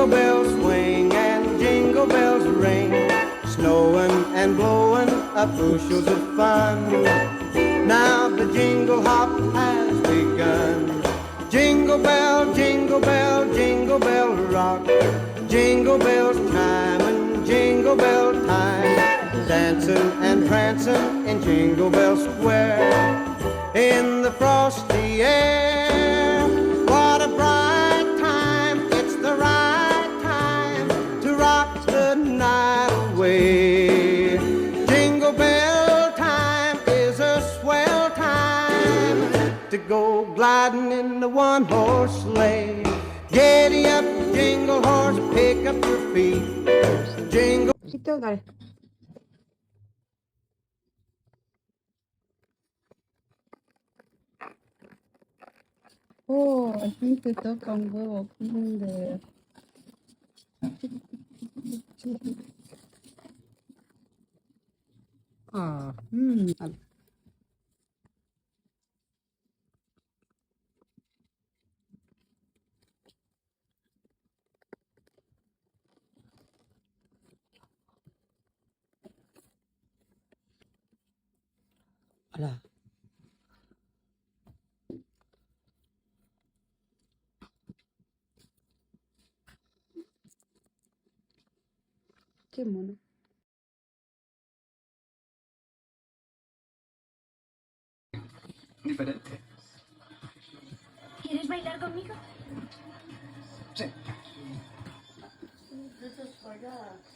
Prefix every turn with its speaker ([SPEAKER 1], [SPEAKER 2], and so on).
[SPEAKER 1] Jingle bells swing and jingle bells ring, snowing and blowing up bushels of fun. Now the jingle hop has begun. Jingle bell, jingle bell, jingle bell rock. Jingle bells chime and jingle bell time, dancing and prancing in Jingle Bell Square. In the frosty air, what a bright time, it's the right time to rock the night away. Jingle bell time is a swell time to go gliding in the one-horse sleigh. Giddy up, jingle horse, pick up your feet. Jingle.
[SPEAKER 2] Chito, dale. Oh, al fin te toca un huevo Kinder. Ah,
[SPEAKER 1] Hola.
[SPEAKER 2] qué mono.
[SPEAKER 3] Diferente.
[SPEAKER 4] ¿Quieres bailar conmigo?
[SPEAKER 3] Sí.
[SPEAKER 1] This is for God.